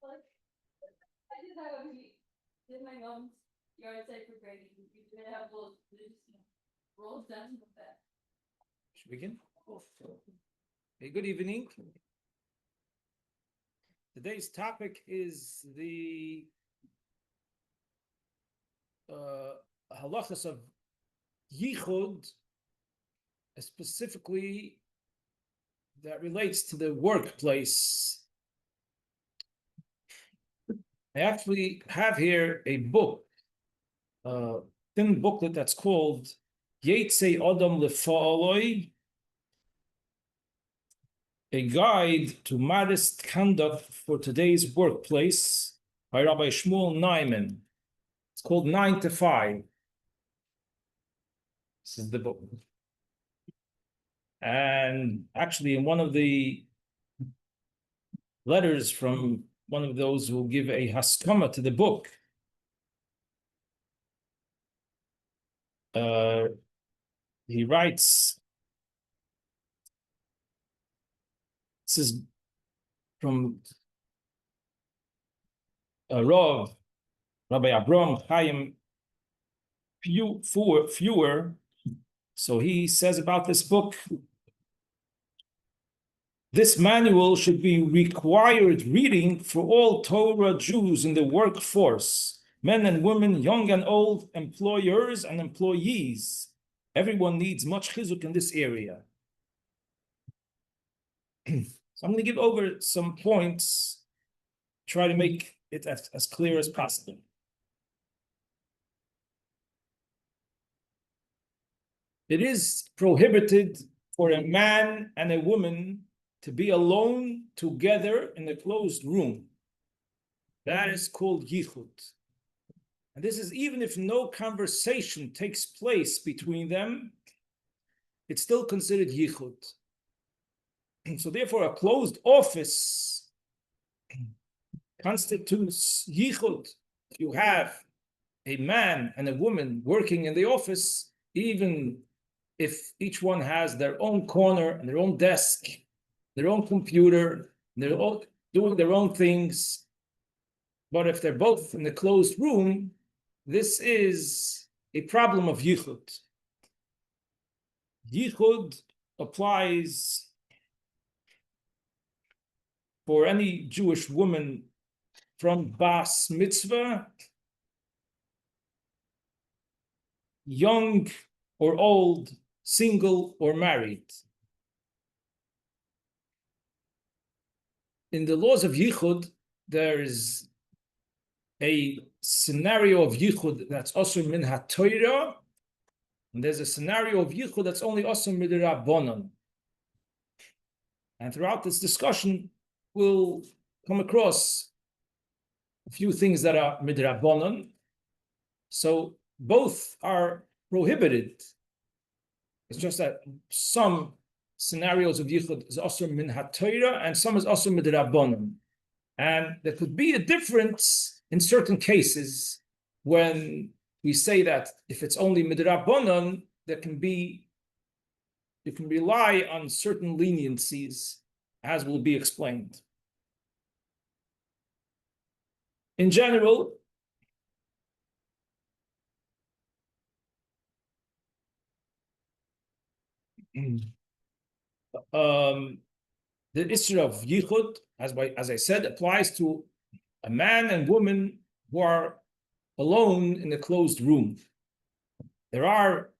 I did that when we did my mom's yard site for grading. We did have those, rolls down with that. Should we begin? Hey, good evening. Today's topic is the halachos of Yichud, specifically that relates to the workplace. I actually have here a book, thin booklet that's called Yetzei Adam Lefa'aloi, a guide to modest conduct for today's workplace by Rabbi Shmuel Nyman. It's called 9 to 5. This is the book. And actually, in one of the letters from one of those who will give a haskama to the book, he writes, this is from Rabbi Abram Chaim Fewer. So he says about this book, this manual should be required reading for all Torah Jews in the workforce, men and women, young and old, employers and employees. Everyone needs much chizuk in this area. So I'm going to give over some points, try to make it as clear as possible. It is prohibited for a man and a woman to be alone together in a closed room. That is called Yichud. And this is even if no conversation takes place between them, it's still considered Yichud. So therefore, a closed office constitutes Yichud. You have a man and a woman working in the office, even if each one has their own corner and their own desk, their own computer, they're all doing their own things. But if they're both in the closed room, this is a problem of Yichud. Yichud applies for any Jewish woman from Bas Mitzvah, young or old, single or married. In the laws of Yichud, there is a scenario of Yichud that's also min ha-Torah, and there's a scenario of Yichud that's only also midrabanan. And throughout this discussion, we'll come across a few things that are midrabanan. So both are prohibited. It's just that some scenarios of Yichud is also min ha-Torah and some is also midrabanan. And there could be a difference in certain cases when we say that if it's only midrabanan, you can rely on certain leniencies, as will be explained. In general, the issue of Yichud, as I said, applies to a man and woman who are alone in a closed room. There are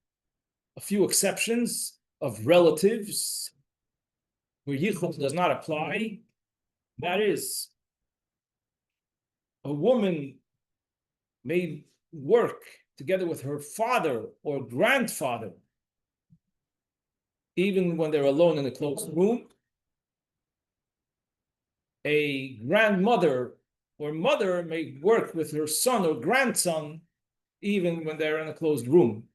a few exceptions of relatives where Yichud does not apply. That is, a woman may work together with her father or grandfather even when they're alone in a closed room. A grandmother or mother may work with her son or grandson even when they're in a closed room.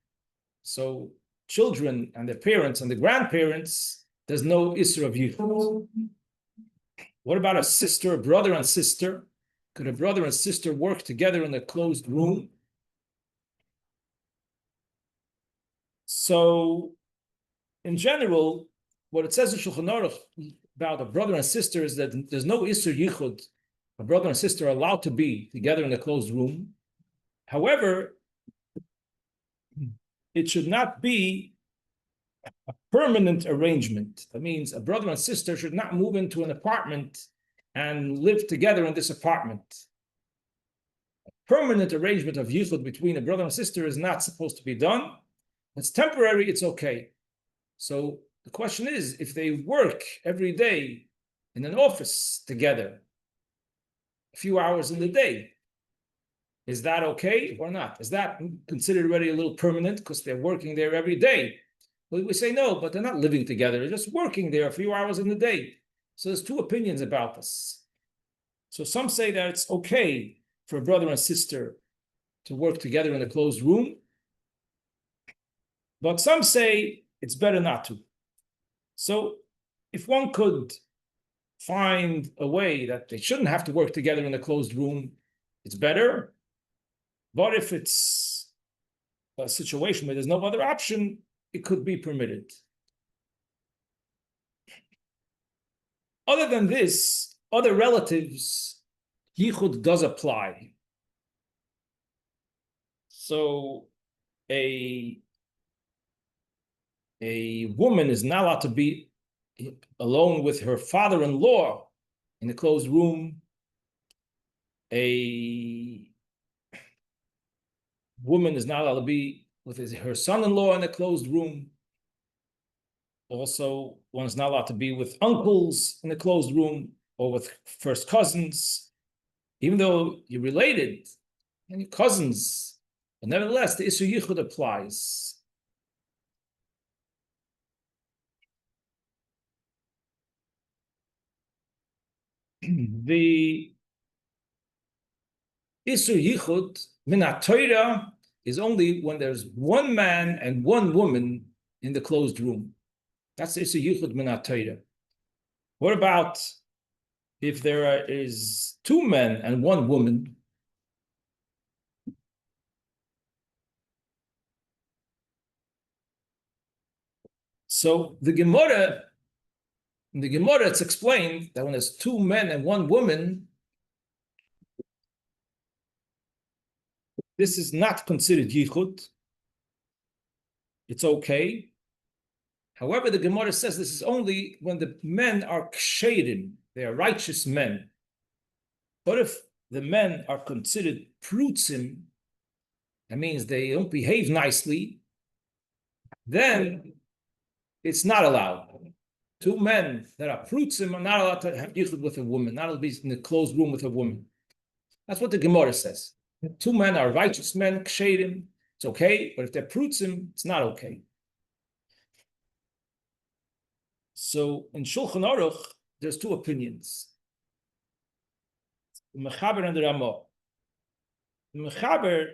So children and their parents and the grandparents, there's no issur of Yichud. What about a sister, a brother and sister? Could a brother and sister work together in a closed room? So in general, what it says in Shulchan Aruch about a brother and sister is that there's no issur Yichud a brother and sister are allowed to be together in a closed room. However, it should not be a permanent arrangement. That means a brother and sister should not move into an apartment and live together in this apartment. A permanent arrangement of yichud between a brother and sister is not supposed to be done. It's temporary, it's okay. So the question is, if they work every day in an office together, a few hours in the day, is that okay or not? Is that considered already a little permanent because they're working there every day? Well, we say no, but they're not living together. They're just working there a few hours in the day. So there's two opinions about this. So some say that it's okay for a brother and sister to work together in a closed room, but some say it's better not to. So if one could find a way that they shouldn't have to work together in a closed room, it's better. But if it's a situation where there's no other option, it could be permitted. Other than this, other relatives, Yichud does apply. So a woman is not allowed to be alone with her father-in-law in a closed room. A woman is not allowed to be with her son-in-law in a closed room. Also, one is not allowed to be with uncles in a closed room or with first cousins, even though you're related and your cousins. But nevertheless, the Isur Yichud applies. The Isur Yichud min HaTorah is only when there's one man and one woman in the closed room. That's the Isur Yichud min HaTorah. What about if there is two men and one woman? So in the Gemara, it's explained that when there's two men and one woman, this is not considered yichud. It's okay. However, the Gemara says this is only when the men are kshedim, they are righteous men. But if the men are considered prutzim, that means they don't behave nicely, then it's not allowed. Two men that are prutzim are not allowed to have yichud with a woman, not allowed to be in a closed room with a woman. That's what the Gemara says. Two men are righteous men, kshedim, it's okay, but if they're prutzim, it's not okay. So in Shulchan Aruch, there's two opinions. The Mechaber and the Ramah. The Mechaber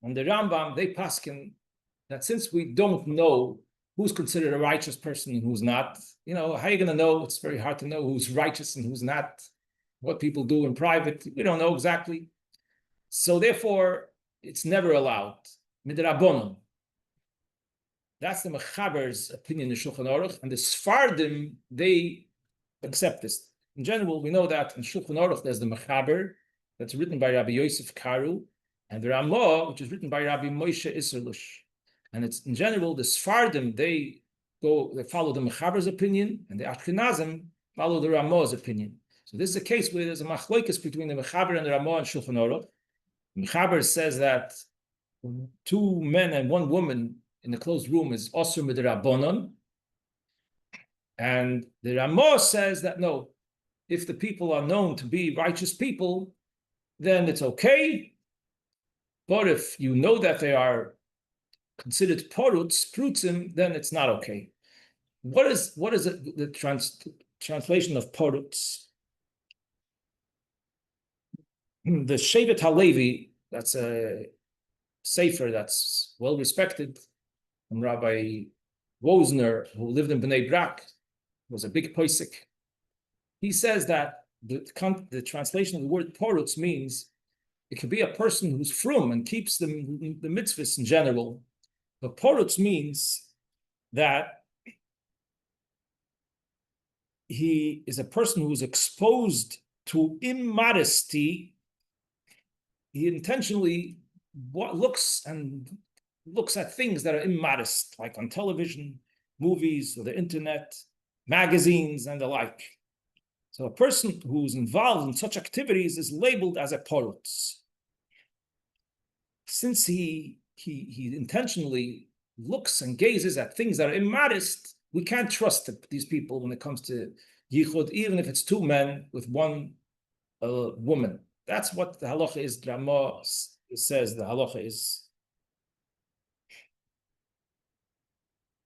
and the Rambam, they paskin that since we don't know who's considered a righteous person and who's not, how are you going to know? It's very hard to know who's righteous and who's not. What people do in private, we don't know exactly. So therefore, it's never allowed. Midrabanan. That's the Mechaber's opinion in Shulchan Aruch, and the Sfardim, they accept this. In general, we know that in Shulchan Aruch there's the Mechaber, that's written by Rabbi Yosef Karu, and the Ramah, which is written by Rabbi Moshe Isserlush. And it's in general the Sfardim, they follow the Mechaber's opinion, and the Ashkenazim follow the Ramah's opinion. So this is a case where there's a machlokes between the Mechaber and the Ramah and Shulchan Aruch. The Mechaber says that two men and one woman in the closed room is osur midrabanan, and the Ramah says that no, if the people are known to be righteous people, then it's okay. But if you know that they are considered prutzim, then it's not okay. What is the translation of porutz? The Shevet HaLevi, that's a sefer that's well respected, from Rabbi Wozner, who lived in Bnei Brak, was a big posek. He says that the translation of the word porutz means it could be a person who's frum and keeps the mitzvahs in general. But porutz means that he is a person who is exposed to immodesty, he intentionally looks at things that are immodest, like on television, movies, or the internet, magazines, and the like. So a person who's involved in such activities is labeled as a porotz. Since he intentionally looks and gazes at things that are immodest, we can't trust these people when it comes to Yichud, even if it's two men with one woman. That's what the halacha is. Rama says the halacha is.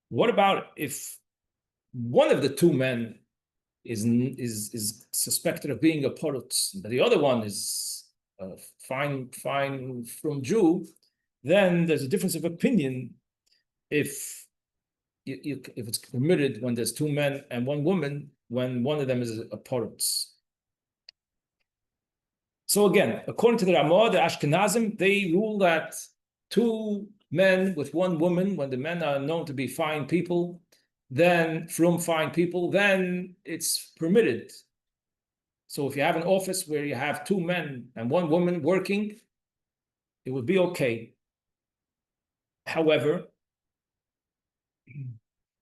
What about if one of the two men is suspected of being a porotz, but the other one is fine from Jew? Then there's a difference of opinion if it's permitted when there's two men and one woman, when one of them is a porotz. So again, according to the Ramah, the Ashkenazim, they rule that two men with one woman, when the men are known to be fine people, then from fine people, then it's permitted. So if you have an office where you have two men and one woman working, it would be okay. However,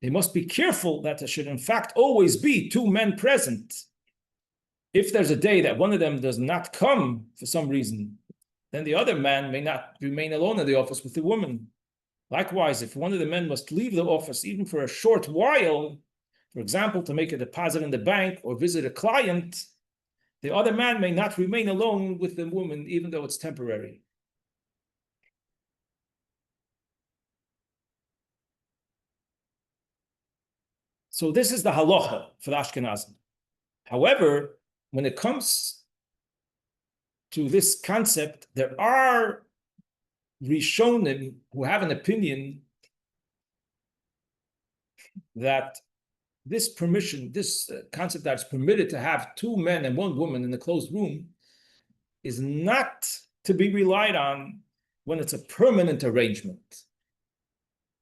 they must be careful that there should in fact always be two men present. If there's a day that one of them does not come for some reason, then the other man may not remain alone in the office with the woman. Likewise, if one of the men must leave the office even for a short while, for example, to make a deposit in the bank or visit a client, the other man may not remain alone with the woman, even though it's temporary. So this is the halacha for the Ashkenazim. However, when it comes to this concept, there are Rishonim who have an opinion that this permission, this concept that it's permitted to have two men and one woman in a closed room is not to be relied on when it's a permanent arrangement.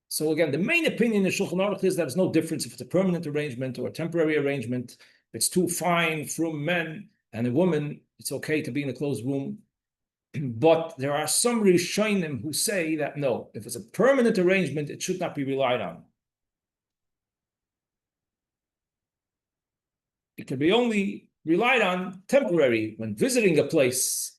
So again, the main opinion in Shulchan Aruch is that there's no difference if it's a permanent arrangement or a temporary arrangement. If it's two fine, from men and a woman, it's okay to be in a closed room. But there are some Rishonim who say that no, if it's a permanent arrangement, it should not be relied on. It can be only relied on temporary when visiting a place.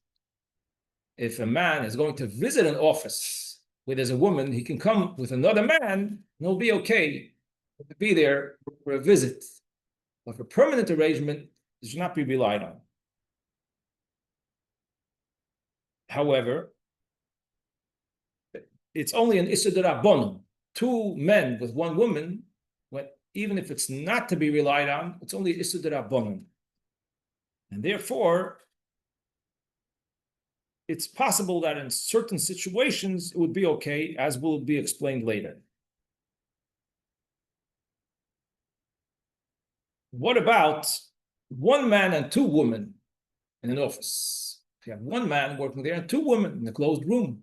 If a man is going to visit an office where there's a woman, he can come with another man, and it'll be okay to be there for a visit. But for permanent arrangement, it should not be relied on. However, it's only an Issur D'Rabbanan, two men with one woman, even if it's not to be relied on, it's only Issur D'Rabbanan. And therefore, it's possible that in certain situations, it would be okay, as will be explained later. What about one man and two women in an office? If you have one man working there and two women in a closed room.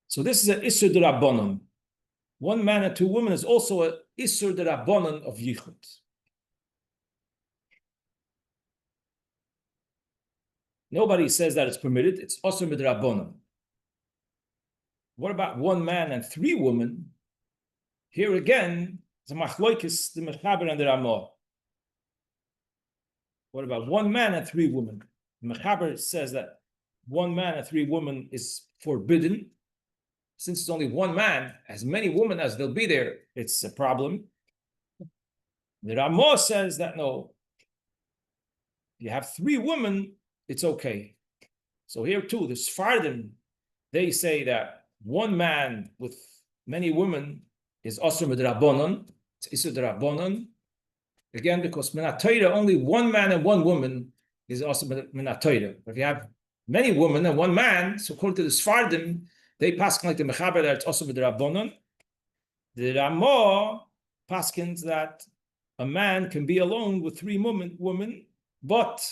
So this is an Issur D'Rabbanan. One man and two women is also an Issur D'Rabbanan of Yichud. Nobody says that it's permitted. It's Asur Midrabbanan. What about one man and three women? Here again, it's a machloikis, the Mechaber and the Ramah. What about one man and three women? The Mechaber says that one man and three women is forbidden. Since it's only one man, as many women as there'll be there, it's a problem. The Ramah says that no, you have three women, it's okay. So here too, the Sephardim, they say that one man with many women is Asur Midrabbanan, it's Issur D'Rabbanan. Again, because Minat Torah, only one man and one woman is Asur Minat Torah. But if you have many women and one man, so according to the Sephardim, they pass like the Mechaber that it's Asur Midrabbanan. The Ramah paskins that a man can be alone with three women, but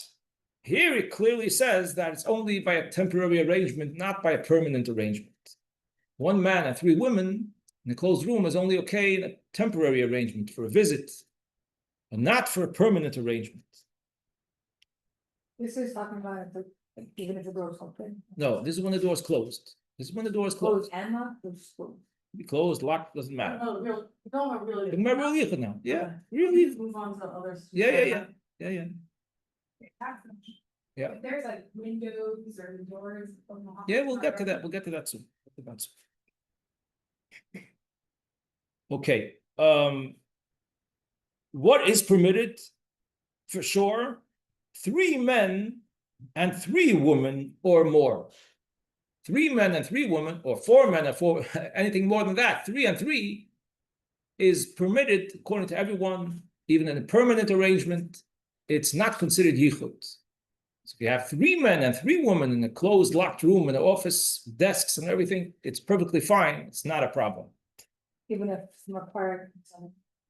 here it clearly says that it's only by a temporary arrangement, not by a permanent arrangement. One man and three women And the closed room is only okay in a temporary arrangement for a visit, but not for a permanent arrangement. This is talking about even if the door is open. No, this is when the door is closed. This is when the door is Closed closed. and locked, or just closed? Be closed, locked, doesn't matter. No, really, no, really. Talking about real yichud now. Yeah, Okay. real Let's yichud. move on to others. Yeah. Yeah. If there's like windows or doors. Yeah, we'll get to that. We'll get to that soon. Okay. What is permitted? For sure, 3 men and 3 women or more. 3 men and 3 women, or 4 men and 4, anything more than that, 3 and 3 is permitted according to everyone, even in a permanent arrangement. It's not considered yichud. So if you have 3 men and 3 women in a closed, locked room in an office, desks and everything, it's perfectly fine. It's not a problem. Even if some required,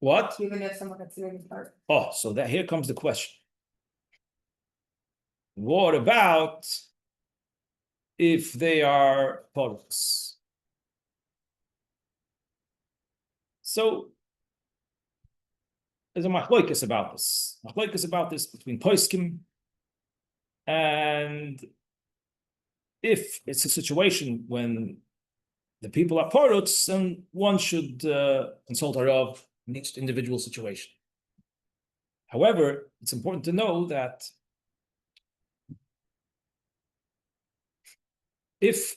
What? even if someone considering it part. Oh, so that here comes the question. What about if they are poros? So there's a machlokes about this. Machlokes about this between poskim, and if it's a situation when the people are poros, then one should consult a rav in each individual situation. However, it's important to know that if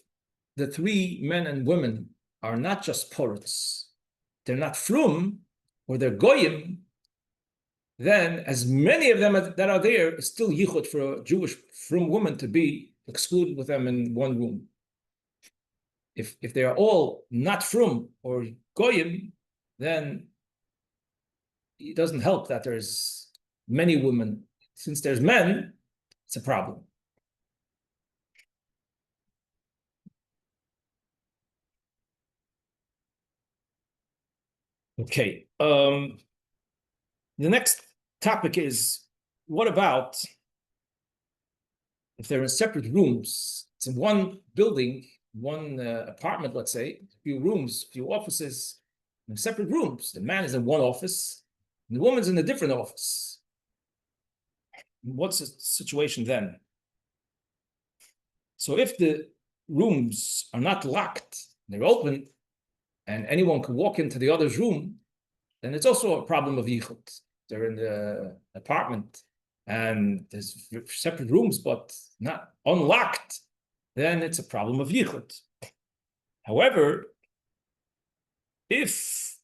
the 3 men and women are not just poros, they're not frum, or they're goyim, then as many of them that are there, it's still yichud for a Jewish frum woman to be excluded with them in one room. If they are all not frum or goyim, then it doesn't help that there's many women. Since there's men, it's a problem. Okay. The next topic is, what about if they're in separate rooms? It's in one building, one apartment, let's say, a few rooms, a few offices, in separate rooms. The man is in one office, and the woman's in a different office. What's the situation then? So if the rooms are not locked, they're open, and anyone can walk into the other's room, then it's also a problem of yichud. They're in the apartment, and there's separate rooms, but not unlocked, then it's a problem of yichud. However, if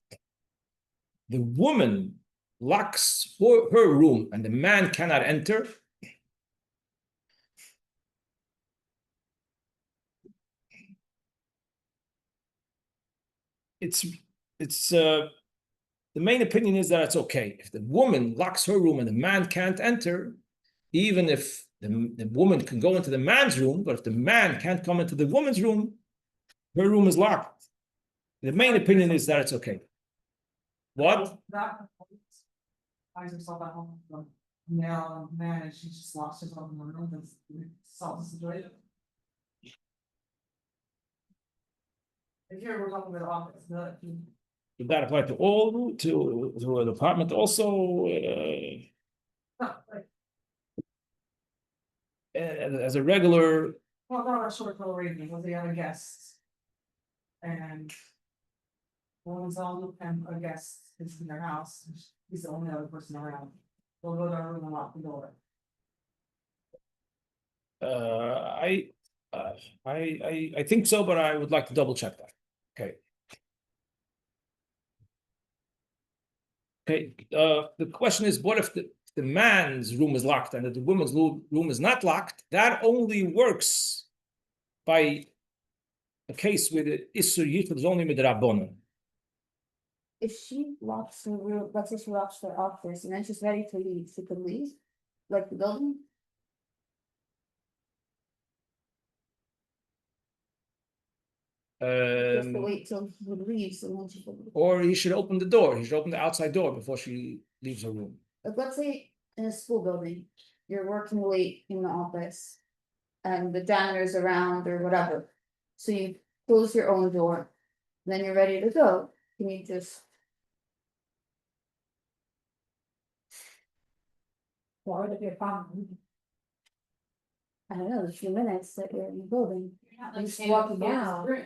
the woman locks her room and the man cannot enter, it's the main opinion is that it's okay. If the woman locks her room and the man can't enter, even if the woman can go into the man's room, but if the man can't come into the woman's room, her room is locked. The main opinion is that it's okay. What? That finds herself at home, male and man, and she just locks herself in the room and solves the situation. If you're talking about the office, Would that apply to all, to an apartment also? As a regular. Well, not a short little reading, was the other guests. And one's on and a guest is in their house, he's the only other person around. They'll go to our room and lock the door. I think so, but I would like to double check that. Okay. Okay, the question is, what if the man's room is locked and the woman's room is not locked? That only works by a case with the Isur Yichud is only midrabanan. If she locks her room, let's say she locks her office and then she's ready to leave, she could leave, like the building. Just to wait till she would leave, so when she could leave. Or he should open the door. He should open the outside door before she leaves her room. Like, let's say in a school building, you're working late in the office and the janitor's around or whatever. So you close your own door. then you're ready to go. Can you just? Why would it be a problem? I don't know, a few minutes that you're in the building. Yeah, Just like, walking in the out. room.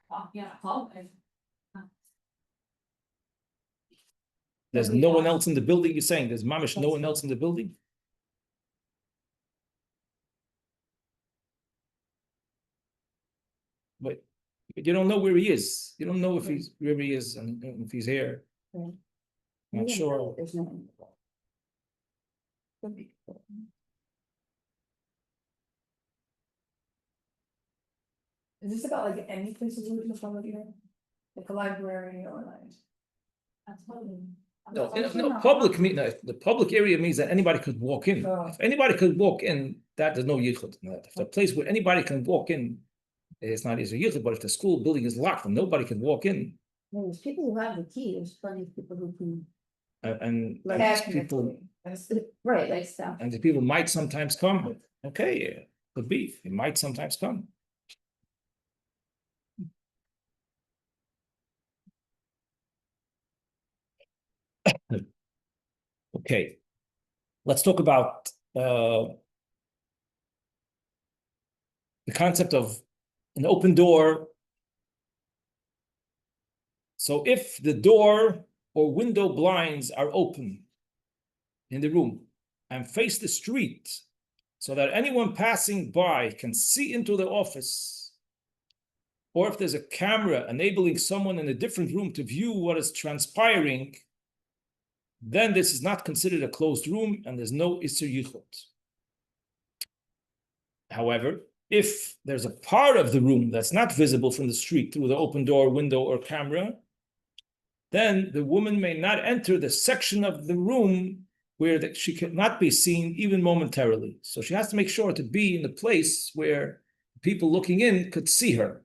Walking out, hallway. There's no one else in the building, you're saying, there's mamish no one else in the building? But you don't know where he is. You don't know if he's where he is and if he's here. Right. Not You don't sure. know, there's no one in the building. Could be. Is this about like any places we can from here? Like a library or like? That's totally. No, public the public area means that anybody could walk in. Oh. If anybody could walk in, that there's no yichud. If the place where anybody can walk in, it's not easy yichud. But if the school building is locked and nobody can walk in, There's people who have the key, there's plenty of people who can, and Like these people right, like stuff. and the people might sometimes come. Okay, yeah, could be. It might sometimes come. Okay, let's talk about the concept of an open door. So if the door or window blinds are open in the room and face the street so that anyone passing by can see into the office, or if there's a camera enabling someone in a different room to view what is transpiring, then this is not considered a closed room and there's no Isser Yichud. However, if there's a part of the room that's not visible from the street through the open door, window, or camera, then the woman may not enter the section of the room where she cannot be seen even momentarily. So she has to make sure to be in the place where people looking in could see her.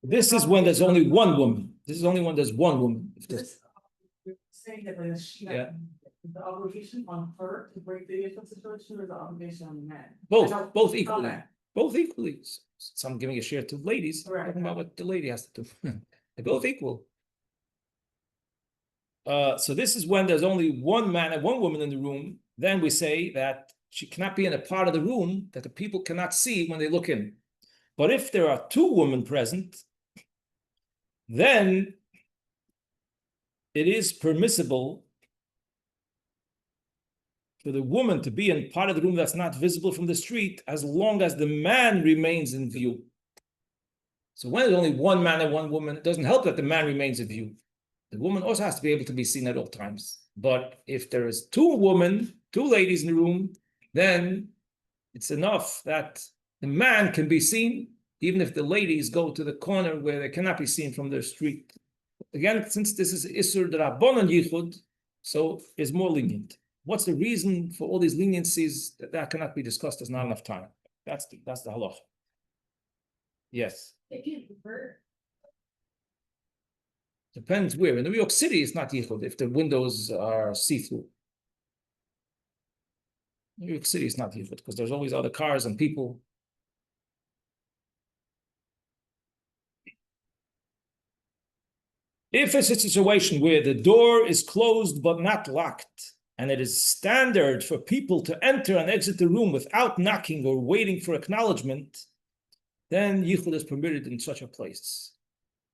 This is when there's only one woman. This is only when there's one woman. If there's, You're saying that there's, Yeah. the obligation on her to break the Yichud situation or the obligation on the man? both equally. Both equally. Some giving a share to ladies, Right. talking about what the lady has to do. They're both equal. So this is when there's only one man and one woman in the room. Then we say that she cannot be in a part of the room that the people cannot see when they look in. But if there are two women present, then it is permissible for the woman to be in part of the room that's not visible from the street as long as the man remains in view. So when there's only one man and one woman, it doesn't help that the man remains in view. The woman also has to be able to be seen at all times. But if there is two ladies in the room, then it's enough that the man can be seen, even if the ladies go to the corner where they cannot be seen from their street. Again, since this is Isur D'Rabbanan Yichud, so it's more lenient. What's the reason for all these leniencies? That cannot be discussed. There's not enough time. That's the halach. Yes. If you prefer. Depends where. In New York City, it's not Yichud if the windows are see-through. New York City is not Yichud because there's always other cars and people. If it's a situation where the door is closed but not locked, and it is standard for people to enter and exit the room without knocking or waiting for acknowledgement, then Yichud is permitted in such a place.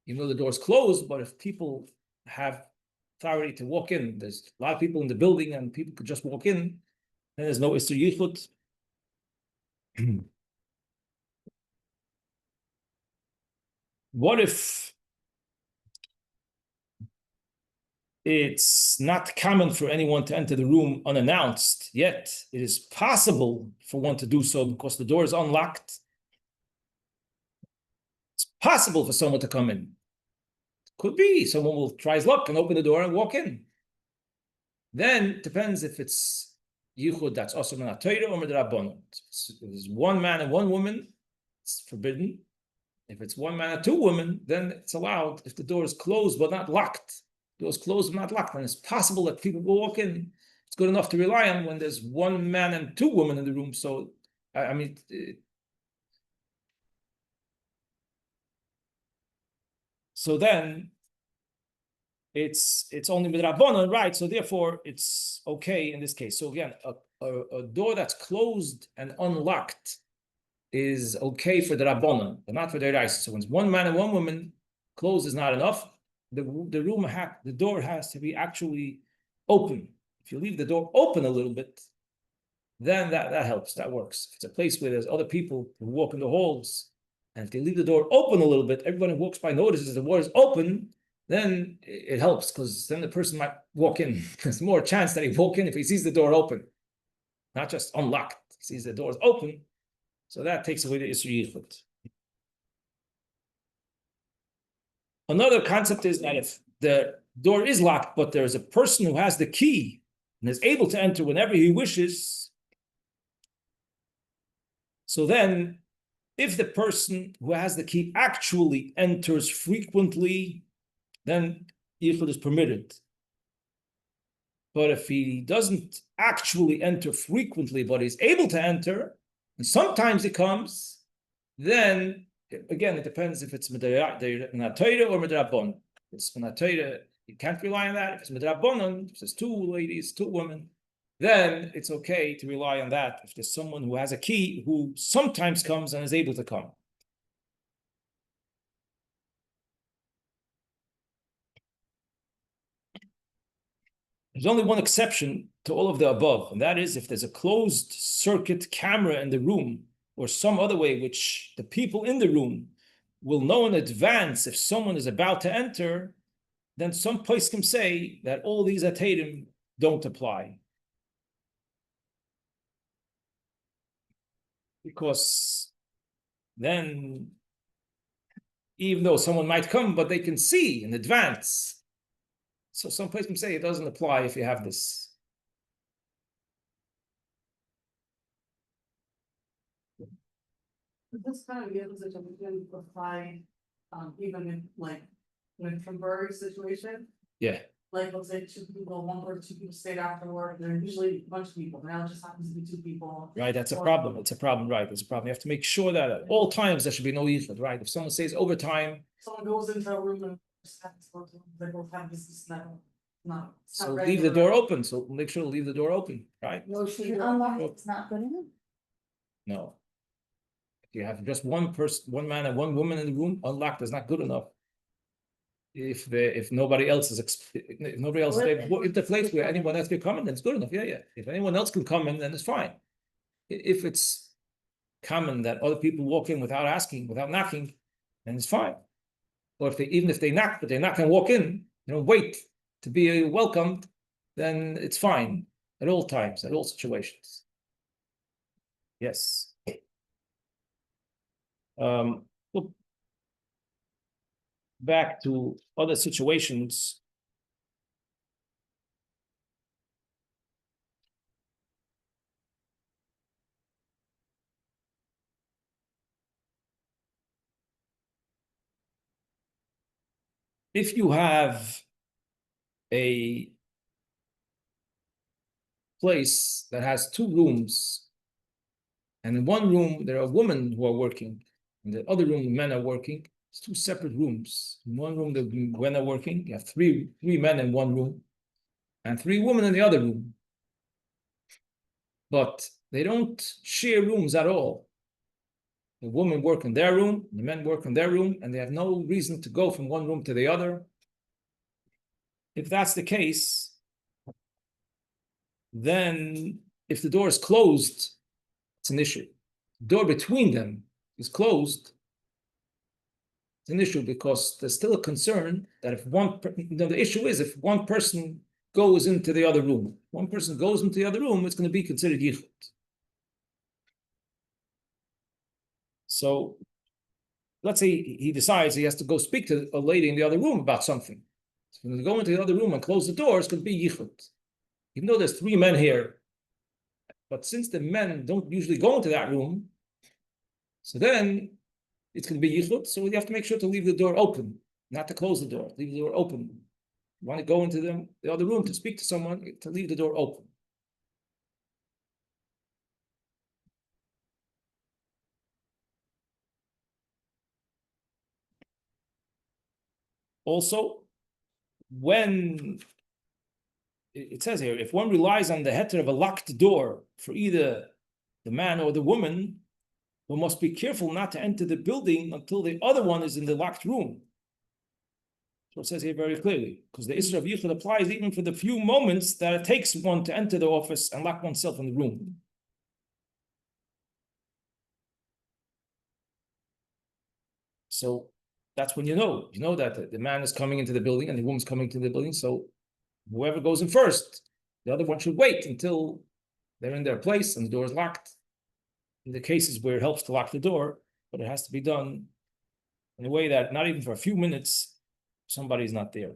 Even though the door is closed, but if people have authority to walk in, there's a lot of people in the building and people could just walk in, then there's no Isser Yichud. What if it's not common for anyone to enter the room unannounced, yet it is possible for one to do so because the door is unlocked? It's possible for someone to come in. Could be someone will try his luck and open the door and walk in. Then it depends if it's Yichud that's also min HaTorah or midrabanan. If it's one man and one woman, it's forbidden. If it's one man and two women, then it's allowed. If the door is closed but not locked, the door is closed but not locked, then it's possible that people will walk in. It's good enough to rely on when there's one man and two women in the room. So, I mean, So then it's only midrabanan, right? So therefore it's okay in this case. So again, a door that's closed and unlocked is okay for the rabbanon, but not for the deraisa. So when one man and one woman, closed is not enough. The door has to be actually open. If you leave the door open a little bit, then that helps. That works. If it's a place where there's other people who walk in the halls, and if they leave the door open a little bit, everyone who walks by notices the door is open, then it helps, because then the person might walk in. There's more chance that he walk in if he sees the door open, not just unlocked. He sees the door is open, so that takes away the Isur Yichud. Another concept is that if the door is locked, but there is a person who has the key and is able to enter whenever he wishes, so then if the person who has the key actually enters frequently, then Yichud is permitted. But if he doesn't actually enter frequently, but he's able to enter, and sometimes he comes, then again, it depends if it's Minatayra or Midrabon. If it's Minatayra, you can't rely on that. If it's Midrabonon, if there's two ladies, two women, then it's okay to rely on that if there's someone who has a key who sometimes comes and is able to come. There's only one exception to all of the above, and that is if there's a closed circuit camera in the room or some other way which the people in the room will know in advance if someone is about to enter, then some place can say that all these atadim don't apply. Because then, even though someone might come, but they can see in advance. So some place can say it doesn't apply if you have this. This kind of gives it a good apply, even in like, in a temporary situation, Yeah, like, let's say two people, one or two people stayed after work, they're usually a bunch of people, now it just happens to be two people. right. That's a problem. It's a problem, right? It's a problem. You have to make sure that at all times there should be no yichud, right? If someone says overtime, Someone goes into a room and just happens to go to, they both have this level. No. it's not so leave regular. the door open. So make sure to leave the door open, right? No, she can unlock it, it's not good enough. No. If you have just one person, one man and one woman in the room, unlocked is not good enough. If nobody else is if nobody else if the place where anyone else can come in, then it's good enough. Yeah. If anyone else can come in, then it's fine. If it's common that other people walk in without asking, without knocking, then it's fine. Or even if they knock, but they're not going to walk in, wait to be welcomed, then it's fine at all times, at all situations. Yes. Look, back to other situations. If you have a place that has two rooms, and in one room there are women who are working, in the other room the men are working, it's two separate rooms. In one room the men are working, you have three men in one room, and three women in the other room. But they don't share rooms at all. The women work in their room, the men work in their room, and they have no reason to go from one room to the other. If that's the case, then if the door is closed, it's an issue. The door between them is closed, it's an issue because there's still a concern that if the issue is if one person goes into the other room, it's going to be considered yichud. So let's say he decides he has to go speak to a lady in the other room about something. So when they go into the other room and close the door, it's going to be yichud. Even though there's three men here, but since the men don't usually go into that room, so then it's going to be yichud. So you have to make sure to leave the door open, not to close the door. Leave the door open. You want to go into the other room to speak to someone, to leave the door open. also, when it says here, if one relies on the heter of a locked door for either the man or the woman, one must be careful not to enter the building until the other one is in the locked room. So it says here very clearly, because the Isra of Yichud applies even for the few moments that it takes one to enter the office and lock oneself in the room. So that's when you know that the man is coming into the building and the woman's coming to the building. So whoever goes in first, the other one should wait until they're in their place and the door is locked. In the cases where it helps to lock the door, but it has to be done in a way that not even for a few minutes, somebody's not there.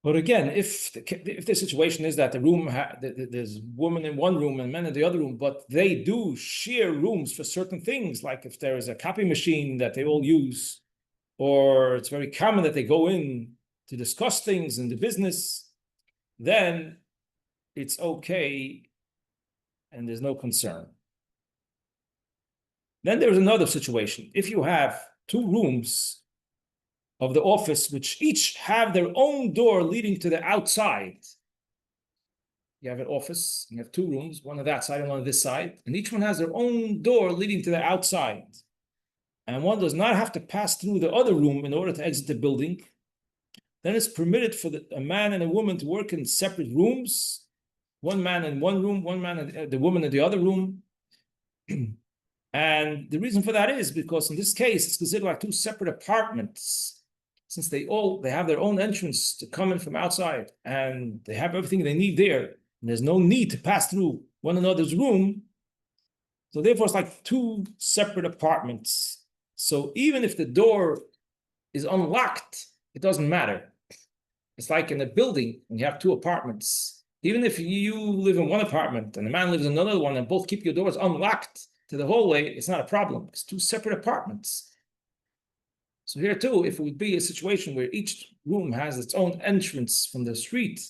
But again, if the situation is that the room there's women in one room and men in the other room, but they do share rooms for certain things, like if there is a copy machine that they all use, or it's very common that they go in to discuss things in the business, then it's okay and there's no concern. Then there's another situation. If you have two rooms of the office, which each have their own door leading to the outside. You have an office, you have two rooms, one on that side and one on this side, and each one has their own door leading to the outside. And one does not have to pass through the other room in order to exit the building. Then it's permitted for a man and a woman to work in separate rooms, one man in one room, one man and the woman in the other room. And the reason for that is because in this case, it's considered like two separate apartments. Since they have their own entrance to come in from outside and they have everything they need there, and there's no need to pass through one another's room. So therefore, it's like two separate apartments. So even if the door is unlocked, it doesn't matter. It's like in a building and you have two apartments. Even if you live in one apartment and the man lives in another one and both keep your doors unlocked to the hallway, it's not a problem. It's two separate apartments. So here too, if it would be a situation where each room has its own entrance from the street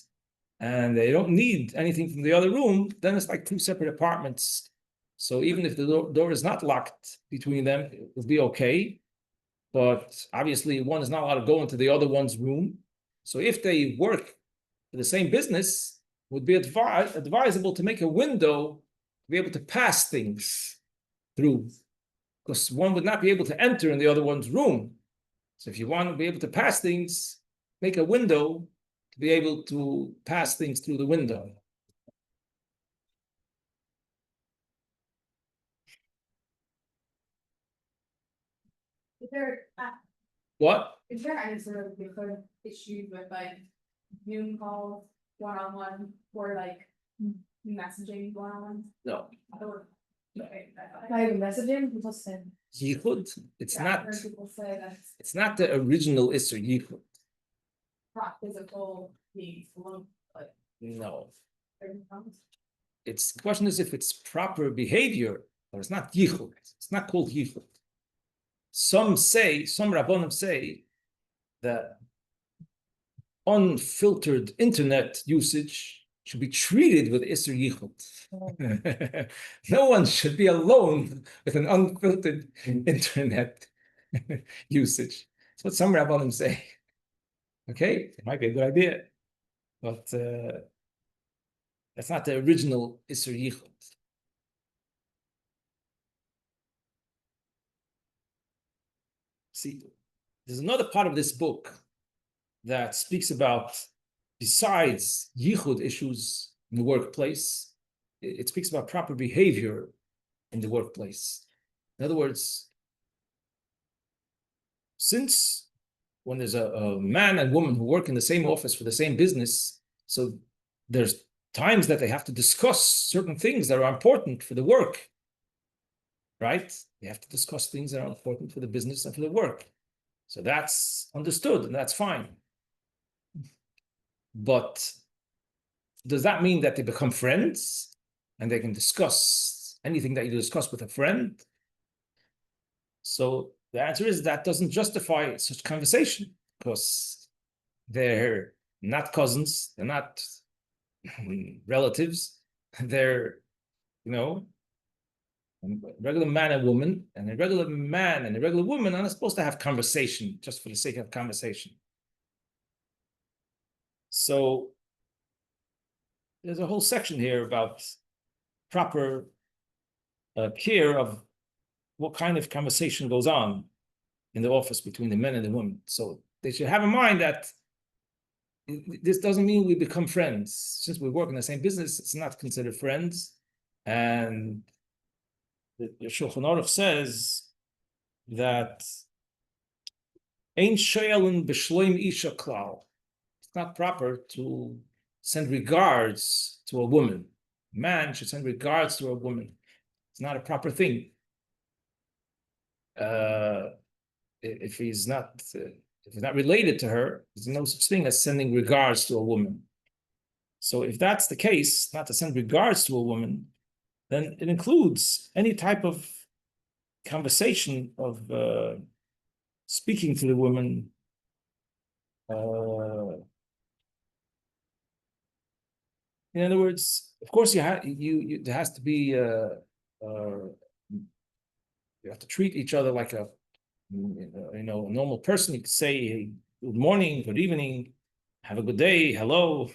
and they don't need anything from the other room, then it's like two separate apartments. So even if the door is not locked between them, it will be okay. But obviously one is not allowed to go into the other one's room. So if they work for the same business, it would be advisable to make a window to be able to pass things through, because one would not be able to enter in the other one's room. So if you want to be able to pass things, make a window to be able to pass things through the window. What? Is there any sort of different issues with like Zoom calls, one-on-one, or like messaging one-on-one? No. Like messaging, people say. Yichud, it's Yeah, not. I've heard people say that's It's not the original Isser Yichud. not physical needs alone, like. No. certain times. The question is if it's proper behavior, or it's not Yichud. It's not called Yichud. Some Rabbanim say that unfiltered internet usage should be treated with Isser Yichud. No one should be alone with an unfiltered internet usage. That's what some Rabbanim say. Okay, it might be a good idea, but that's not the original Isser Yichud. See, there's another part of this book that speaks about, besides Yichud issues in the workplace, it speaks about proper behavior in the workplace. In other words, since when there's a man and woman who work in the same office for the same business, so there's times that they have to discuss certain things that are important for the work, right? They have to discuss things that are important for the business and for the work. So that's understood and that's fine. But does that mean that they become friends and they can discuss anything that you discuss with a friend? So The answer is that doesn't justify such conversation because they're not cousins, they're not relatives, they're, a regular man and woman, and a regular man and a regular woman are not supposed to have conversation just for the sake of conversation. So there's a whole section here about proper care of what kind of conversation goes on in the office between the men and the women. So they should have in mind that this doesn't mean we become friends. Since we work in the same business, it's not considered friends. And the Shulchan Aruch says that Ein shoyelin b'shloim isha klal. It's not proper to send regards to a woman. A man should send regards to a woman. It's not a proper thing. If he's not related to her, there's no such thing as sending regards to a woman. So if that's the case, not to send regards to a woman, then it includes any type of conversation of speaking to the woman. In other words, of course, there has to be you have to treat each other like a normal person. You could say, hey, good morning, good evening, have a good day, hello.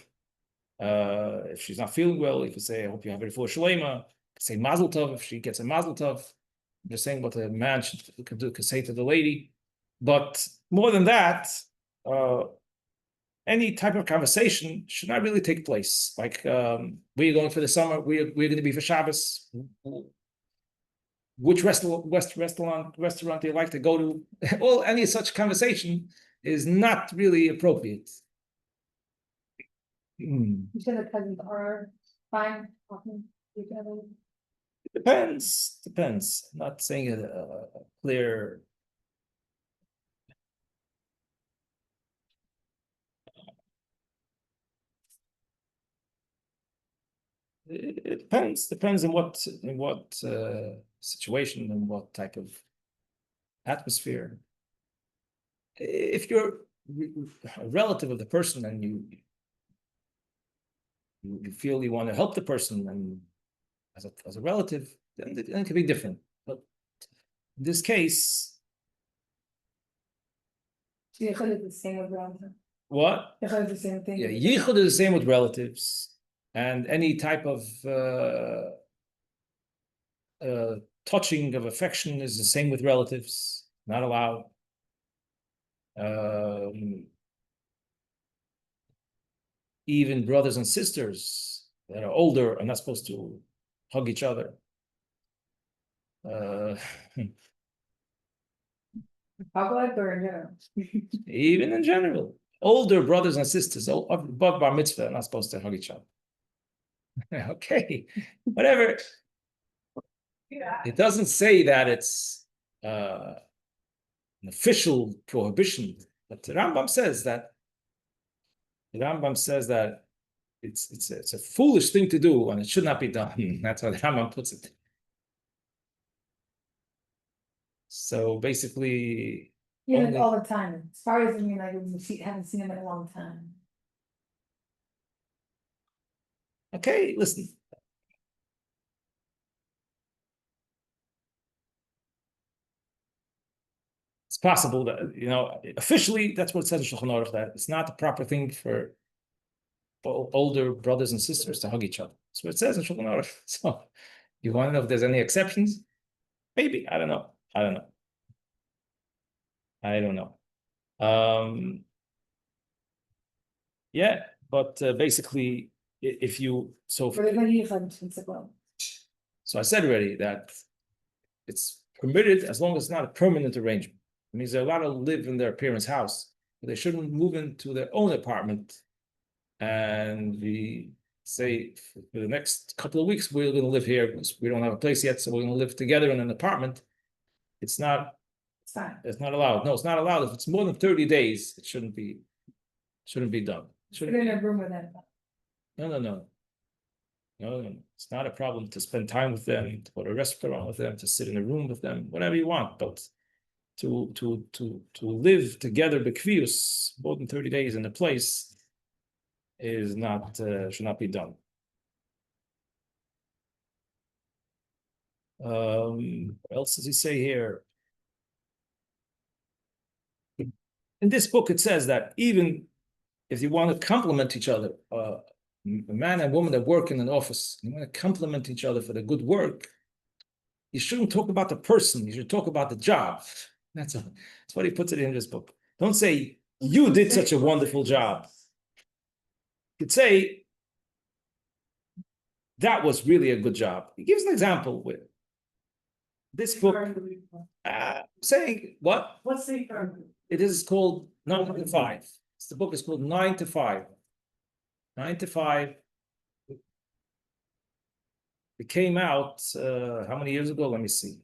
If she's not feeling well, you could say, I hope you have a refuah shlema. Say mazel tov if she gets a mazel tov. I'm just saying what a man could say to the lady. But more than that, any type of conversation should not really take place. Like, where are you going for the summer? We're going to be for Shabbos. Which restaurant do you like to go to? Any such conversation is not really appropriate. You said the cousins are fine talking to each other. Depends. I'm not saying a clear. It depends in what situation and what type of atmosphere. If you're a relative of the person and you feel you want to help the person and as a relative, then it can be different. But in this case, Yichud is the same with relatives. what? Yichud is the same thing. Yeah, Yichud is the same with relatives, and any type of touching of affection is the same with relatives. Not allowed. Even brothers and sisters that are older are not supposed to hug each other. Public or in general? Even in general, older brothers and sisters above bar mitzvah are not supposed to hug each other. Okay, whatever. Yeah. It doesn't say that it's an official prohibition, but the Rambam says that it's a foolish thing to do and it should not be done. That's how the Rambam puts it. So basically, Yeah, only- all the time. As far as I mean, like haven't seen him in a long time. okay, listen. It's possible that, officially, that's what it says in Shulchan Aruch, that it's not the proper thing for older brothers and sisters to hug each other. That's what it says in Shulchan Aruch. So, you want to know if there's any exceptions? Maybe, I don't know. Yeah, but basically, if you But there's no Yichud in Sequel. so I said already that it's permitted as long as it's not a permanent arrangement. It means they're allowed to live in their parents' house, but they shouldn't move into their own apartment. And we say for the next couple of weeks, we're going to live here because we don't have a place yet, so we're going to live together in an apartment. It's not allowed. No, it's not allowed. If it's more than 30 days, it shouldn't be done. They're in a room with them. No. It's not a problem to spend time with them, to go to a restaurant with them, to sit in a room with them, whatever you want. But to live together bekvius more than 30 days in a place is not should not be done. What else does he say here? In this book, it says that even if you want to complement each other, a man and woman that work in an office, you want to complement each other for the good work, you shouldn't talk about the person, you should talk about the job. That's what he puts it in this book. Don't say, you did such a wonderful job. You could say, that was really a good job. He gives an example with this book, saying what? What's the It is called 9 to 5. The book is called 9 to 5. 9 to 5. It came out how many years ago? Let me see.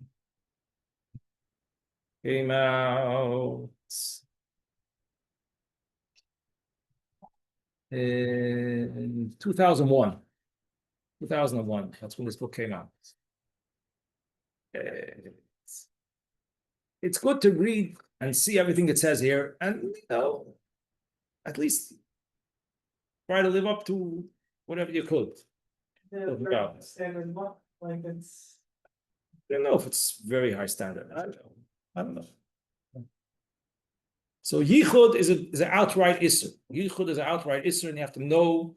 Came out in 2001. 2001. That's when this book came out. It's good to read and see everything it says here, and at least try to live up to whatever you could. the standard book, like it's. I don't know if it's very high standard. I don't know. So Yichud is an outright issur. Yichud is an outright issur, and you have to know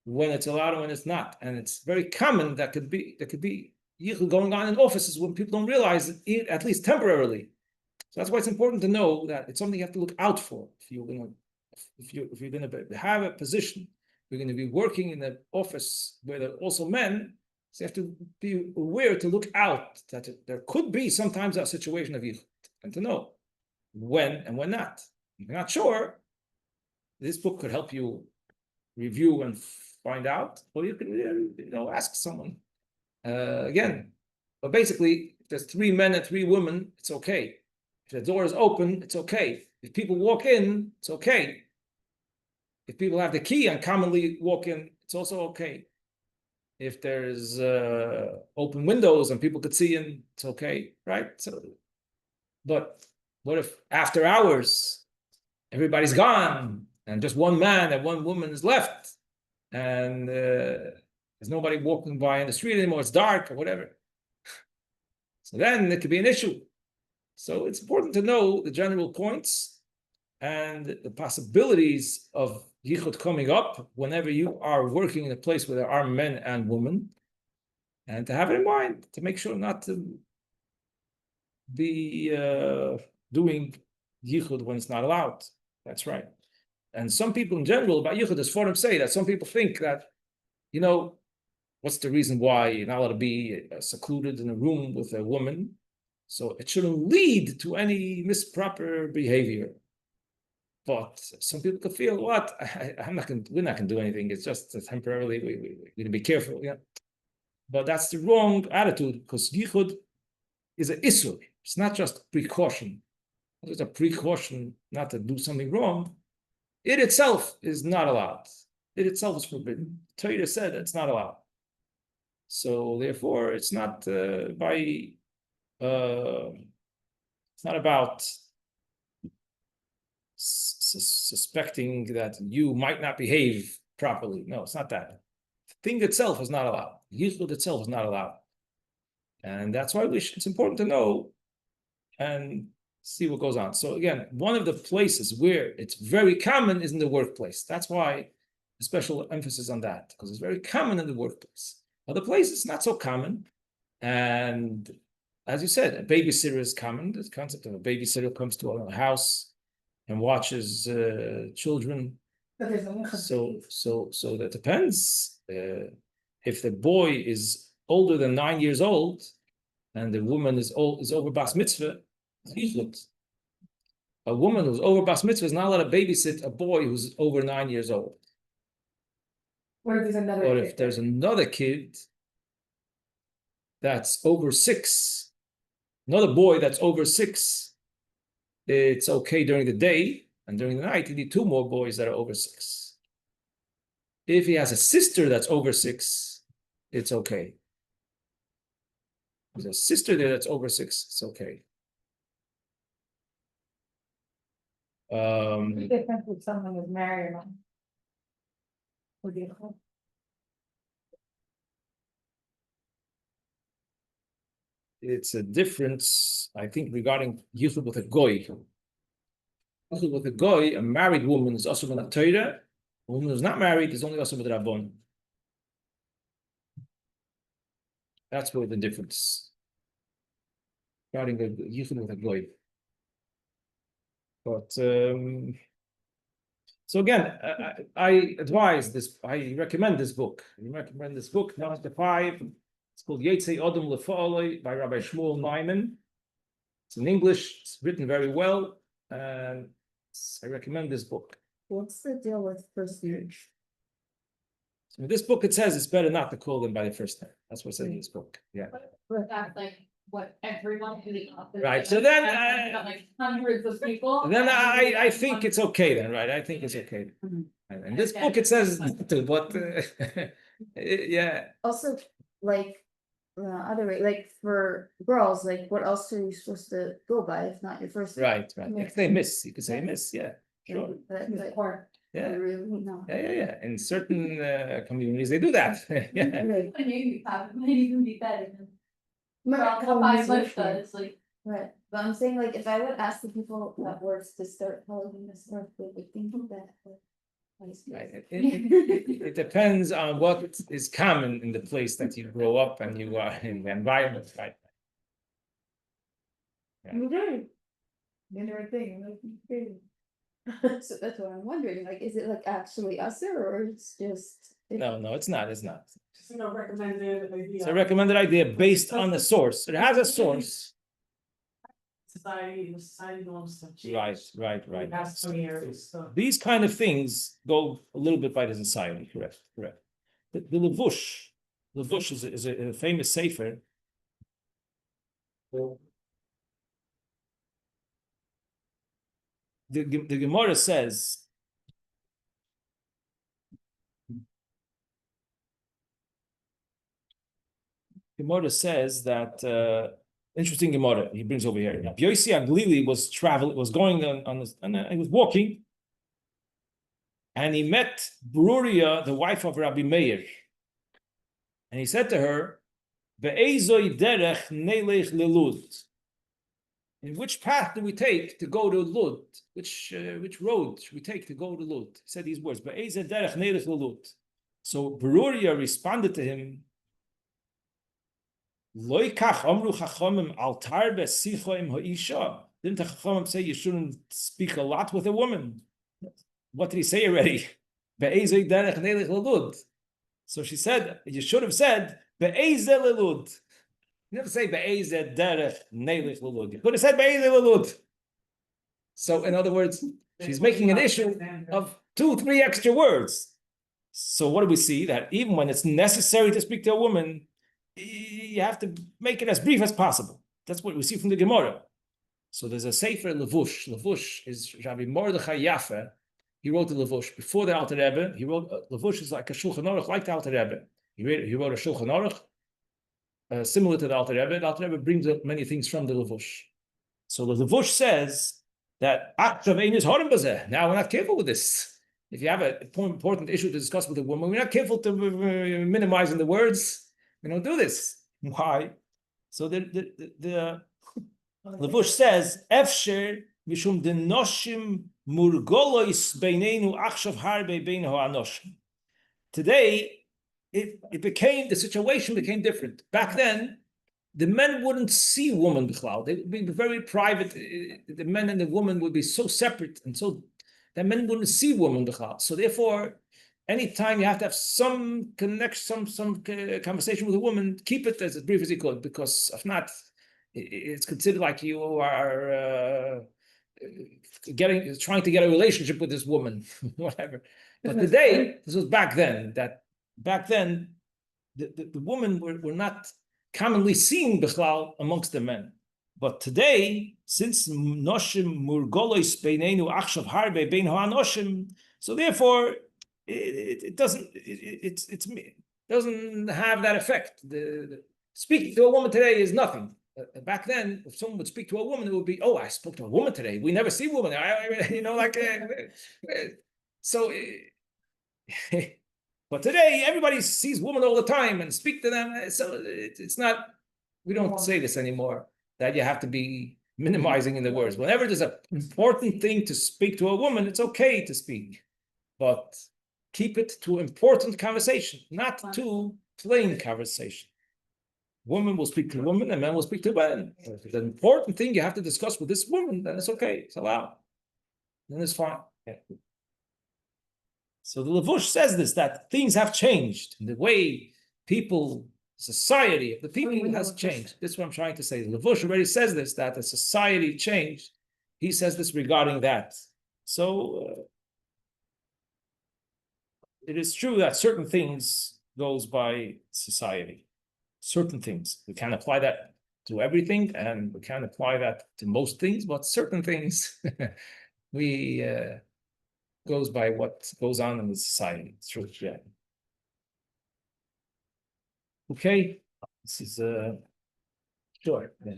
when it's allowed and when it's not. And it's very common that could be Yichud going on in offices when people don't realize it, at least temporarily. So that's why it's important to know that it's something you have to look out for. If you're going to have a position, you're going to be working in an office where there are also men. So you have to be aware to look out that there could be sometimes a situation of Yichud, and to know when and when not. If you're not sure, this book could help you review and find out, or you can ask someone again. But basically, if there's 3 men and 3 women, it's okay. If the door is open, it's okay. If people walk in, it's okay. If people have the key and commonly walk in, it's also okay. If there's open windows and people could see in, it's okay, right? So, but what if after hours, everybody's gone and just one man and one woman is left, and there's nobody walking by in the street anymore, it's dark or whatever. So then it could be an issue. So it's important to know the general points and the possibilities of Yichud coming up whenever you are working in a place where there are men and women, and to have it in mind, to make sure not to be doing Yichud when it's not allowed. That's right. And some people in general about Yichud, as Forum say, that some people think that, what's the reason why you're not allowed to be secluded in a room with a woman? So it shouldn't lead to any misproper behavior. But some people could feel, what? We're not going to do anything. It's just temporarily, we need to be careful. Yeah. But that's the wrong attitude, because Yichud is an issur. It's not just precaution. It's a precaution not to do something wrong. It itself is not allowed. It itself is forbidden. Torah said it's not allowed. So therefore, it's not it's not about suspecting that you might not behave properly. No, it's not that. The thing itself is not allowed. Yichud itself is not allowed. And that's why it's important to know and see what goes on. So again, one of the places where it's very common is in the workplace. That's why a special emphasis on that, because it's very common in the workplace. Other places, not so common. And as you said, a babysitter is common. The concept of a babysitter comes to a house and watches children. So that depends. If the boy is older than 9 years old and the woman is over bas mitzvah, a woman who's over bas mitzvah is not allowed to babysit a boy who's over 9 years old. Or if there's another kid that's over 6, another boy that's over 6, it's okay during the day, and during the night you need 2 more boys that are over 6. If he has a sister that's over 6, it's okay. There's a sister there that's over 6, it's okay. Different with someone who's married. Would you? It's a difference, I think, regarding Yichud with a goy. Yichud with a goy, a married woman is also with a Torah. A woman who's not married is only also with Rabbon. That's where the difference. Regarding the Yichud with a goy. But so again, I advise this. I recommend this book. I recommend this book. Number 5. It's called Yetzei Odom Lefa'olei by Rabbi Shmuel Neumann. It's in English. It's written very well, and I recommend this book. What's the deal with first marriage? So in this book, it says it's better not to call them by their first name. That's what it says in this book. Yeah. That's like what everyone in the office. Right, does. so then, I've got, like hundreds of people. And then and I everyone- think it's okay then, right? I think it's okay. Mhm. And in this book, it says not to, but yeah. Also, like, other way, like for girls, like what else are you supposed to go by if not your first? name? Right. If they miss, you could say miss. Yeah, sure. But Or Yeah. really, no. Yeah. In certain communities, they do that. Yeah. Right, When you have, it might even be better than. Right, Well, my colonization. life does, like, right, but I'm saying like if I would ask the people that works to start calling this work, they would think of that. Right. It depends on what is common in the place that you grow up and you are in the environment, right? You did. Did the right thing, like, you did. So that's what I'm wondering, like, is it like actually us or it's just? No, it's not. It's not. Just a recommended idea. It's a recommended idea based on the source. It has a source. Society norms have changed. Right. In the past 20 years, so. These kind of things go a little bit by the society, correct. The Levush is a famous sefer. The Gemara says, that interesting Gemara he brings over here. Rabbi Yossi Aglili was going on this, and he was walking, and he met Bruria, the wife of Rabbi Meir, and he said to her, "Be'ezoi derech nelech lelud." In which path do we take to go to Lud? Which road should we take to go to Lud? He said these words, "Be'ezoi derech nelech lelud." So Bruria responded to him, Loikach amru chachamim al tarbe sicha im ha'isha. Didn't the chachamim say you shouldn't speak a lot with a woman? What did he say already? Be'ezei derech nelech lelud. So she said, you should have said be'ezei lelud. You never say be'ezei derech nelech lelud. You could have said be'ezei lelud. So in other words, she's making an issue of 2-3 extra words. So what do we see? That even when it's necessary to speak to a woman, you have to make it as brief as possible. That's what we see from the Gemara. So there's a sefer Levush. Levush is Rabbi Mordechai Yaffe. He wrote the Levush before the Alter Rebbe. He wrote Levush is like a Shulchan Aruch, like the Alter Rebbe. He wrote a Shulchan Aruch similar to the Alter Rebbe. The Alter Rebbe brings up many things from the Levush. So the Levush says that now we're not careful with this. If you have an important issue to discuss with a woman, we're not careful to minimizing the words. We don't do this. Why? So the Levush says, "Efsher mishum denoshim murgolois beineinu achshav harbe bein ha'anoshim." Today, the situation became different. Back then, the men wouldn't see woman bichlal. They would be very private. The men and the woman would be so separate, and so the men wouldn't see woman bichlal. So therefore, anytime you have to have some connection, some conversation with a woman, keep it as brief as you could, because if not, it's considered like you are trying to get a relationship with this woman, whatever. But today, this was back then. The women were not commonly seen bichlal amongst the men. But today, since noshim murgolois beinenu achshav harbe bein ha'anoshim, so therefore, it doesn't have that effect. Speaking to a woman today is nothing. back then, if someone would speak to a woman, it would be, oh, I spoke to a woman today. We never see women. So. But today, everybody sees women all the time and speak to them. So it's not, we don't say this anymore, that you have to be minimizing in the words. Whenever there's an important thing to speak to a woman, it's okay to speak. But keep it to important conversation, not to plain conversation. Woman will speak to a woman and men will speak to men. If it's an important thing you have to discuss with this woman, then it's okay. It's allowed. Then it's fine. Yeah. So the Levush says this, that things have changed. The way people, society of the people has changed. This is what I'm trying to say. The Levush already says this, that the society changed. He says this regarding that. So it is true that certain things goes by society. Certain things. We can't apply that to everything, and we can't apply that to most things, but certain things we goes by what goes on in the society. It's true. Yeah. Okay. This is sure. Yeah.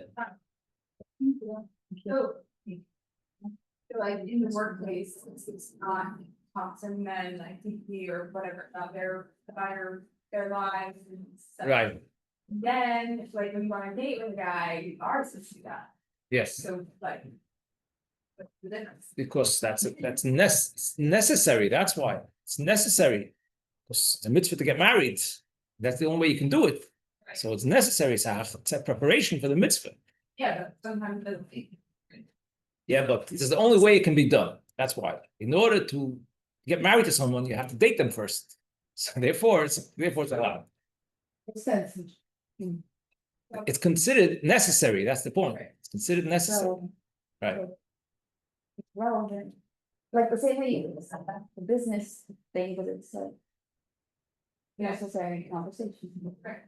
So, like in the workplace, it's not toxic men, like DP or whatever, about their lives and stuff. Right. Then, like when you go on a date with a guy, you are supposed to do that. Yes. So, like, what's the difference? Because that's necessary. That's why it's necessary. Because it's a mitzvah to get married. That's the only way you can do it. Right. So it's necessary to have it's a preparation for the mitzvah. Yeah, but sometimes it doesn't. Yeah, but this is the only way it can be done. That's why. In order to get married to someone, you have to date them first. So therefore, it's allowed. Makes sense. It's considered necessary. That's the point. It's considered necessary. So. Right. It's relevant. Like the same way you said that, the business thing, but it's like. Necessary conversation. Right.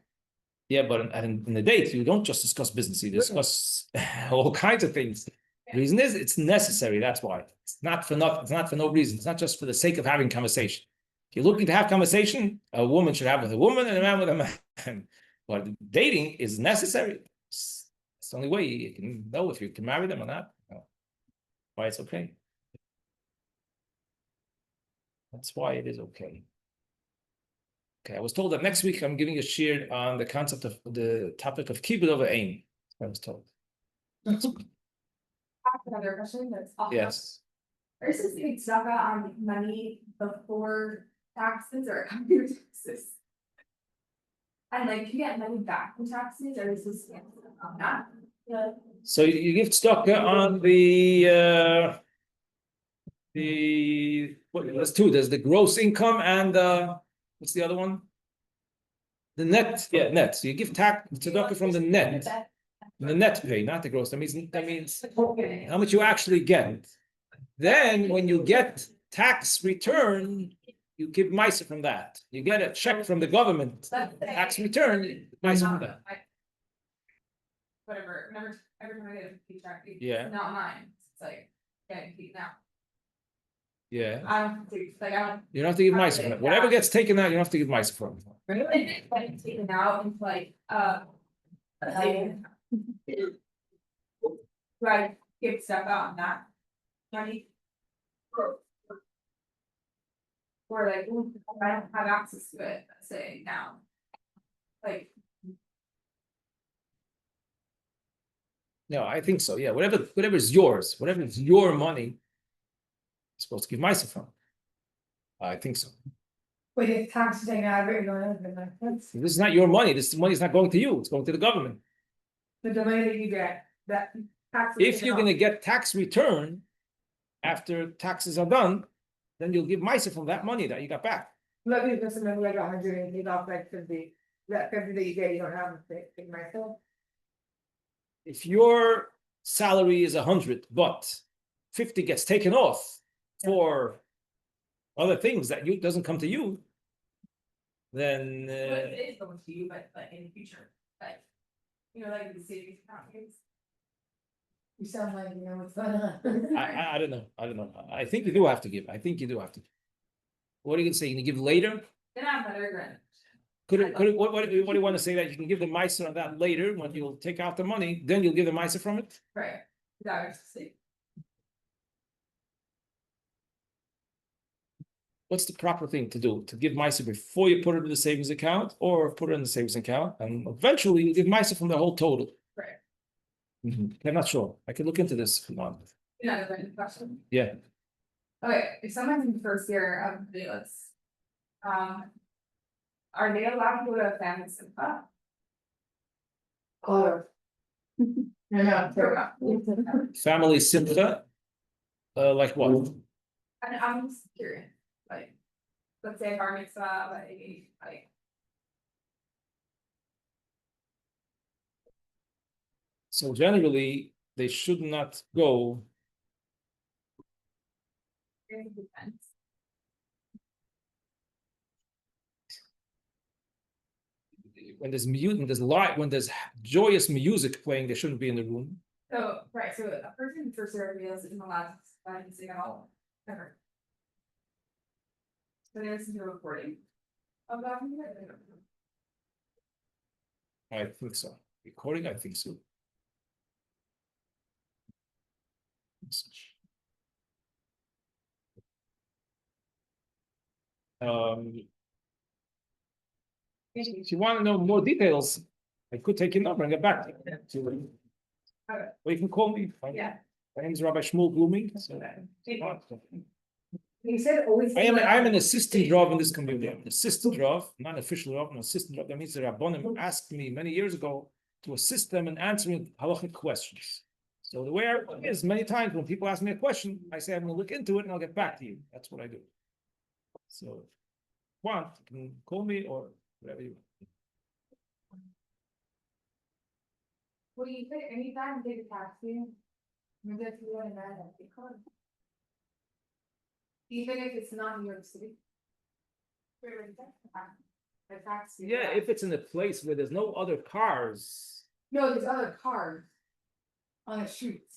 Yeah, but in the date, you don't just discuss business, you discuss all kinds of things. The reason is it's necessary. That's why. It's not for nothing. It's not for no reason. It's not just for the sake of having conversation. If you're looking to have conversation, a woman should have with a woman and a man with a man. But dating is necessary. It's the only way you can know if you can marry them or not. Why it's okay. That's why it is okay. Okay, I was told that next week I'm giving a shir on the concept of the topic of kibbud over aim. I was told. Another question that's off. Yes. There's this big saga on money before taxes or after taxes. And like, you get money back from taxes, or is this on that? Yeah. So you give tzedakah on the there's two. There's the gross income and what's the other one? The net. Yeah, net. So you give tzedakah from the net. The net pay, not the gross. That means how much you actually get. Then when you get tax return, you give ma'aser from that. You get a check from the government, tax return, ma'aser from that. Whatever, remember, every time I get a paycheck, Yeah. it's not mine, it's like, getting paid now. Yeah. I don't do, like, I don't. You don't have to give ma'aser from it. Whatever gets taken out, you don't have to give ma'aser from it. Really? Like, taken out into like, do I give stuff out on that money? Or like, I don't have access to it, let's say now. Like, No, I think so. Yeah, whatever is yours, whatever is your money, you're supposed to give ma'aser from. I think so. But if tax is taken out of it, you're gonna, that's This is not your money. This money is not going to you. It's going to the government. the money that you get, that tax. If you're going to get tax return after taxes are done, then you'll give ma'aser from that money that you got back. Let me just remember, I got 100 and take off like 50, that 50 that you get, you don't have to take myself. If your salary is 100, but 50 gets taken off for other things that doesn't come to you, then it is going to you, but in the future, like, like the savings account. You sound like you know what's going on. I don't know. I think you do have to give. I think you do have to. What are you gonna say? You gonna give later? Then I'm better granted. What do you want to say, that you can give the miser on that later, when you'll take out the money, then you'll give the miser from it? Right, that was the What's the proper thing to do? To give miser before you put it in the savings account, or put it in the savings account, and eventually you give miser from the whole total? right. I'm not sure. I can look into this if you want. Another question. Yeah. Okay, if someone's in the first year of the list, are they allowed to go to a family simcha? Or. No, Family simcha, like what? And I'm just curious, like, let's say bar mitzvah, like. So generally, they should not go. It depends. When there's light, when there's joyous music playing, they shouldn't be in the room. So, right, so a person in first year of meals isn't allowed to sing at all, ever. So there's no recording of that music. I think so. Recording, I think so. If you want to know more details, I could take your number and get back to you. Okay. Or you can call me. Yeah. My name is Rabbi Shmuel Bluming. So. You said always. I'm an assistant Rav in this community. I'm an assistant Rav, not an official Rav, I'm an assistant Rav. That means the Rabbonim asked me many years ago to assist them in answering halachic questions. So the way I is, many times when people ask me a question, I say I'm going to look into it and I'll get back to you. That's what I do. So, if you want, you can call me or whatever you want. Well, you could anytime take a taxi. Maybe if you want to know that they could. Even if it's not New York City. A taxi. Yeah, if it's in a place where there's no other cars. No, there's other cars. On the streets.